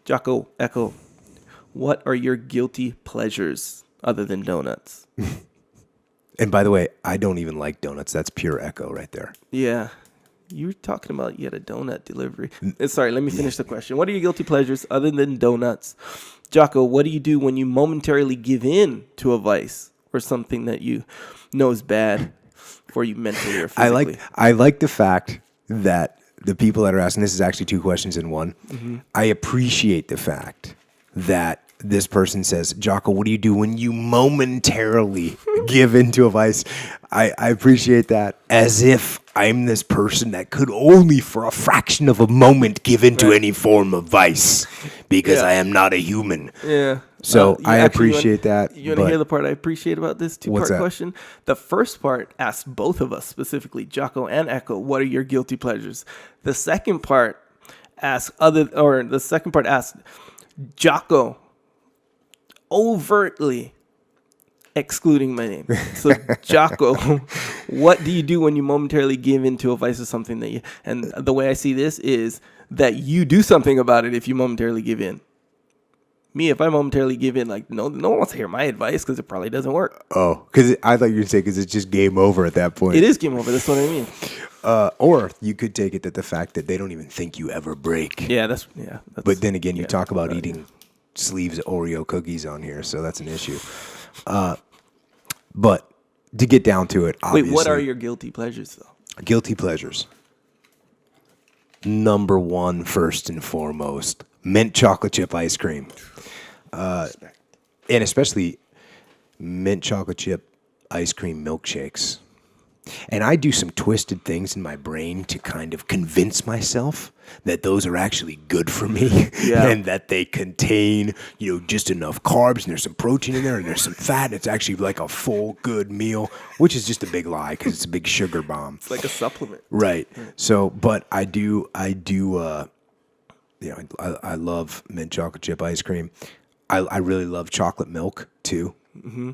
Jocko, Echo, what are your guilty pleasures other than donuts? And by the way, I don't even like donuts. That's pure Echo right there. Yeah. You were talking about you had a donut delivery. Sorry, let me finish the question. What are your guilty pleasures other than donuts? Jocko, what do you do when you momentarily give in to a vice or something that you know is bad for you mentally or physically? I like the fact that the people that are asking, this is actually two questions in one. Mm-hmm. I appreciate the fact that this person says, Jocko, what do you do when you momentarily give into a vice? I appreciate that, as if I'm this person that could only for a fraction of a moment give into any form of vice, because I am not a human. Yeah. So I appreciate that. You want to hear the part I appreciate about this two-part question? The first part asks both of us, specifically Jocko and Echo, what are your guilty pleasures? The second part asks Jocko, overtly excluding my name. So Jocko, what do you do when you momentarily give into a vice or something that you, and the way I see this is that you do something about it if you momentarily give in. Me, if I momentarily give in, like, no one wants to hear my advice because it probably doesn't work. Oh, because I thought you were going to say because it's just game over at that point. It is game over. That's what I mean. Or you could take it that the fact that they don't even think you ever break. That's but then again, you talk about eating sleeves of Oreo cookies on here, so that's an issue. But to get down to it, obviously. Wait, what are your guilty pleasures, though? Guilty pleasures. Number one, first and foremost, mint chocolate chip ice cream. And especially mint chocolate chip ice cream milkshakes. And I do some twisted things in my brain to kind of convince myself that those are actually good for me and that they contain, just enough carbs and there's some protein in there and there's some fat and it's actually like a full good meal, which is just a big lie because it's a big sugar bomb. It's like a supplement. Right. So, but I love mint chocolate chip ice cream. I really love chocolate milk too. Mm-hmm.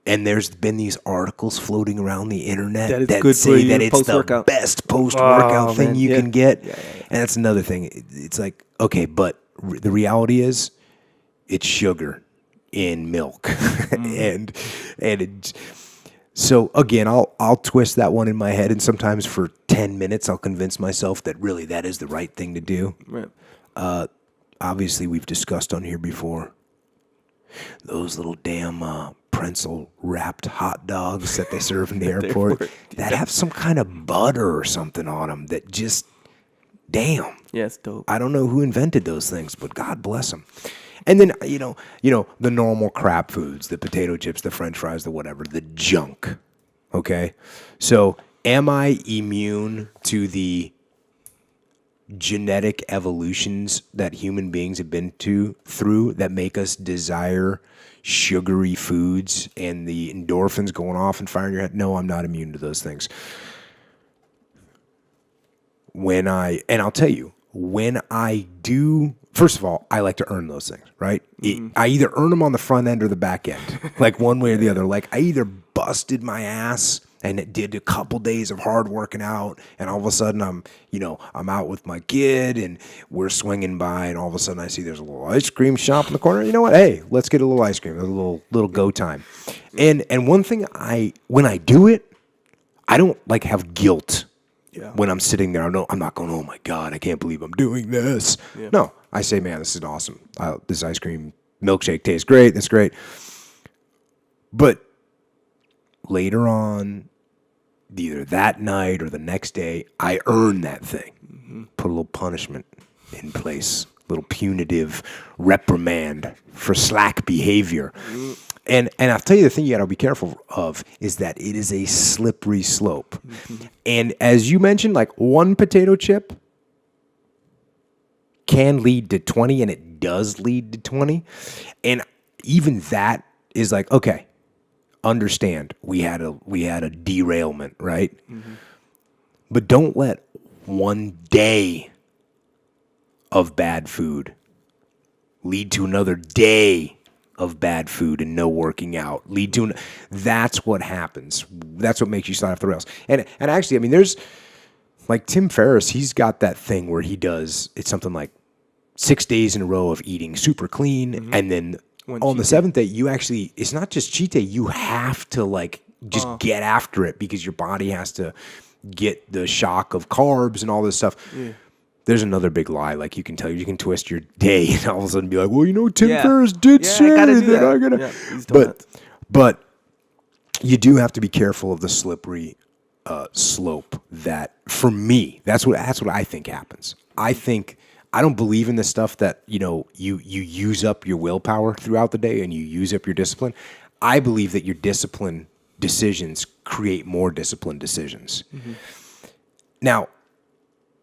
And there's been these articles floating around the internet that say that it's the best post-workout thing you can get. Yeah. And that's another thing. It's like, okay, but the reality is it's sugar in milk. So again, I'll twist that one in my head, and sometimes for 10 minutes I'll convince myself that really that is the right thing to do. Right. Obviously, we've discussed on here before those little damn pretzel wrapped hot dogs that they serve in the airport that have some kind of butter or something on them that just, damn. Yeah, it's dope. I don't know who invented those things, but God bless them. And then, the normal crap foods, the potato chips, the french fries, the whatever, the junk. Okay? So am I immune to the genetic evolutions that human beings have been through that make us desire sugary foods and the endorphins going off and firing your head? No, I'm not immune to those things. And I'll tell you, when I do, first of all, I like to earn those things, right? Mm-hmm. I either earn them on the front end or the back end, like one way or the other. Like I either busted my ass and it did a couple days of hard working out, and all of a sudden I'm out with my kid and we're swinging by, and all of a sudden I see there's a little ice cream shop in the corner. You know what? Hey, let's get a little ice cream, a little go time. And one thing when I do it, I don't like have guilt. Yeah. When I'm sitting there, I'm not going, oh my God, I can't believe I'm doing this. Yeah. No, I say, man, this is awesome. This ice cream milkshake tastes great. That's great. But later on, either that night or the next day, I earn that thing. Mm-hmm. Put a little punishment in place, a little punitive reprimand for slack behavior. Mm-hmm. And I'll tell you the thing you got to be careful of is that it is a slippery slope. Mm-hmm. And as you mentioned, like one potato chip can lead to 20, and it does lead to 20. And even that is like, okay, understand we had a derailment, right? Mm-hmm. But don't let one day of bad food lead to another day of bad food and no working out. That's what happens. That's what makes you slide off the rails. And actually, I mean, there's like Tim Ferriss, he's got that thing where he does, it's something like 6 days in a row of eating super clean. And then on the seventh day, you actually, it's not just cheat day. You have to like just get after it because your body has to get the shock of carbs and all this stuff. Yeah. There's another big lie. Like you can twist your day and all of a sudden be like, well, Tim Ferriss did say that I'm going to. But you do have to be careful of the slippery slope that, for me, that's what I think happens. I don't believe in the stuff that, you use up your willpower throughout the day and you use up your discipline. I believe that your discipline decisions create more disciplined decisions. Mm-hmm. Now,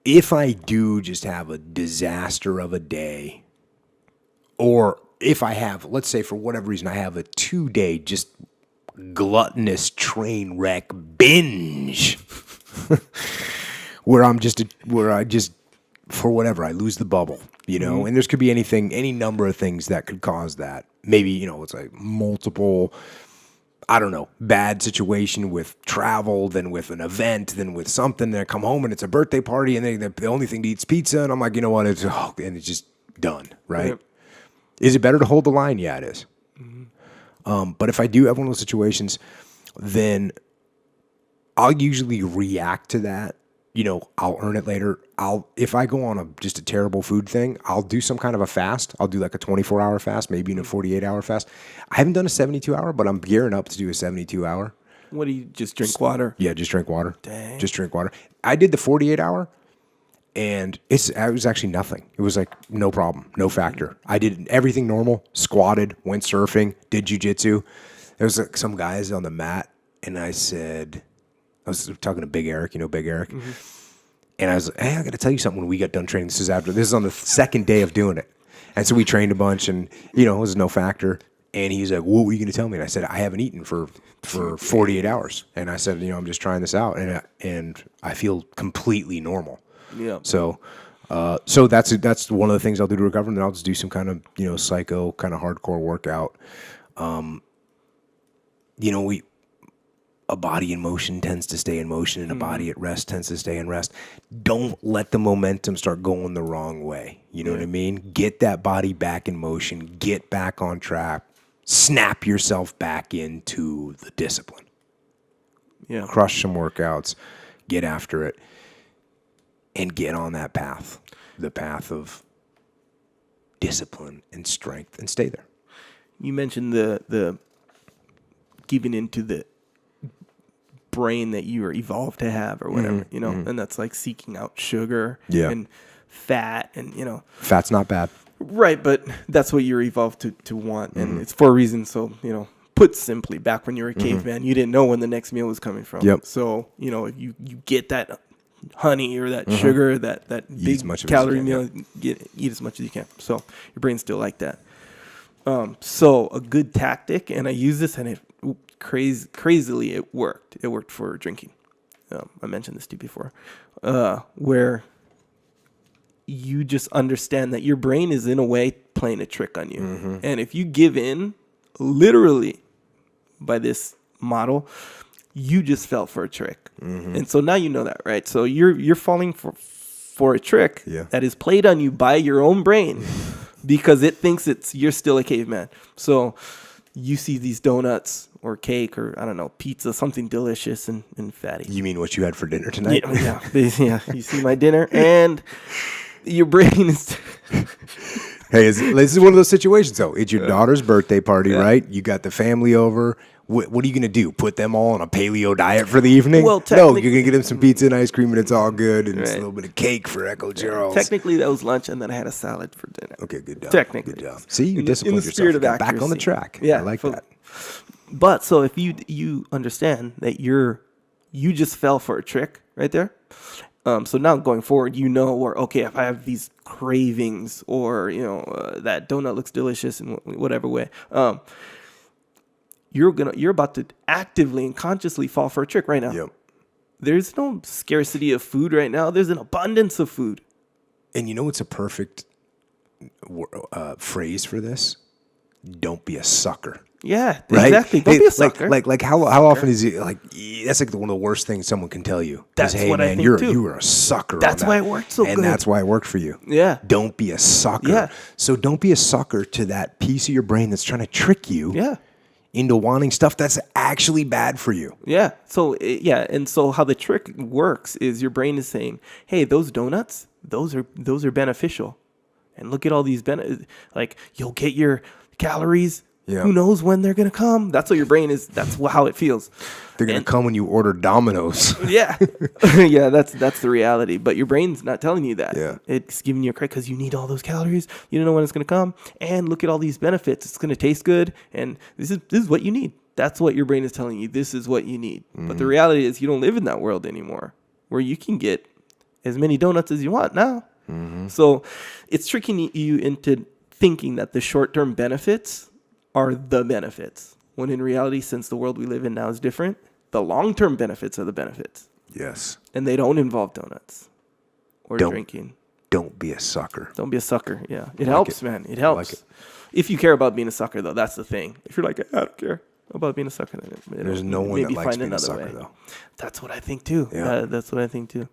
if I do just have a disaster of a day, or if I have, let's say for whatever reason, I have a 2-day just gluttonous train wreck binge where I just, for whatever, I lose the bubble, and there's could be any number of things that could cause that. Maybe, it's like multiple, I don't know, bad situation with travel, then with an event, then with something. Then I come home and it's a birthday party, and the only thing to eat is pizza. And I'm like, you know what? And it's just done, right? Yep. Is it better to hold the line? Yeah, it is. Mm-hmm. But if I do have one of those situations, then I'll usually react to that. I'll earn it later. If I go on just a terrible food thing, I'll do some kind of a fast. I'll do like a 24-hour fast, maybe even a 48-hour fast. I haven't done a 72-hour, but I'm gearing up to do a 72-hour. What do you just drink water? Yeah, just drink water. Dang. Just drink water. I did the 48-hour, and it was actually nothing. It was like no problem, no factor. I did everything normal, squatted, went surfing, did jiu-jitsu. There was like some guys on the mat, and I was talking to Big Eric, Big Eric. Mm-hmm. And I was like, hey, I got to tell you something when we got done training. This is on the second day of doing it. And so we trained a bunch and, it was no factor. And he's like, what were you going to tell me? And I said, I haven't eaten for 48 hours. And I said, I'm just trying this out. And I feel completely normal. Yeah. So that's one of the things I'll do to recover. And then I'll just do some kind of, psycho kind of hardcore workout. A body in motion tends to stay in motion, and a body at rest tends to stay in rest. Don't let the momentum start going the wrong way. You know what I mean? Get that body back in motion. Get back on track. Snap yourself back into the discipline. Yeah. Crush some workouts. Get after it. And get on that path. The path of discipline and strength, and stay there. You mentioned the giving into the brain that you are evolved to have or whatever, and that's like seeking out sugar and fat and, Fat's not bad. Right, but that's what you're evolved to want, and it's for a reason. So, put simply, back when you were a caveman, you didn't know when the next meal was coming from. Yep. So, if you get that honey or that sugar, that big calorie meal, eat as much as you can. So your brain's still like that. So a good tactic, and I use this, and it crazily it worked. It worked for drinking. I mentioned this to you before, where you just understand that your brain is in a way playing a trick on you, and if you give in, literally, by this model, you just fell for a trick, and so now you know that, right? So you're falling for a trick that is played on you by your own brain because it thinks you're still a caveman. So you see these donuts or cake or, I don't know, pizza, something delicious and fatty. You mean what you had for dinner tonight? Yeah. You see my dinner, and your brain is... Hey, this is one of those situations, though. It's your daughter's birthday party, right? You got the family over. What are you going to do? Put them all on a paleo diet for the evening? Well, no, you're going to get them some pizza and ice cream, and it's all good, and it's a little bit of cake for Echo Charles. Technically, that was lunch, and then I had a salad for dinner. Okay, good job. Technically. Good job. See, you disciplined yourself. In the spirit of accuracy. Back on the track. Yeah, I like that. But so if you understand that you just fell for a trick right there. So now going forward, where, okay, if I have these cravings or, that donut looks delicious in whatever way, you're about to actively and consciously fall for a trick right now. Yep. There's no scarcity of food right now. There's an abundance of food. And it's a perfect phrase for this? Don't be a sucker. Yeah, Right? exactly. Don't be a sucker. Like how often is it like that's like one of the worst things someone can tell you. That's hey, what man, I think you too. were a sucker. That's on why that. it worked so and good. that's why it worked for you. Yeah. Don't be a sucker. Yeah. So don't be a sucker to that piece of your brain that's trying to trick you. Yeah. Into wanting stuff that's actually bad for you. Yeah. So and so how the trick works is your brain is saying, "Hey, those donuts, those are beneficial, and look at all these like you'll get your calories. Yeah. Who knows when they're gonna come?" That's what your brain is. That's how it feels. They're gonna come when you order Domino's. Yeah, yeah. That's the reality. But your brain's not telling you that. Yeah. It's giving you a credit because you need all those calories. You don't know when it's gonna come, and look at all these benefits. It's gonna taste good, and this is what you need. That's what your brain is telling you. This is what you need. But the reality is, you don't live in that world anymore, where you can get as many donuts as you want now. So it's tricking you into thinking that the short-term benefits are the benefits, when in reality, since the world we live in now is different, the long-term benefits are the benefits. Yes. And they don't involve donuts or drinking. Don't be a sucker. Don't be a sucker. Yeah. It helps, man. It helps. like it. If you care about being a sucker, though, that's the thing. If you're like, I don't care about being a sucker, then There's no one that maybe likes find being a another sucker, way. though. That's what I think, too. Yeah. That's what I think, too.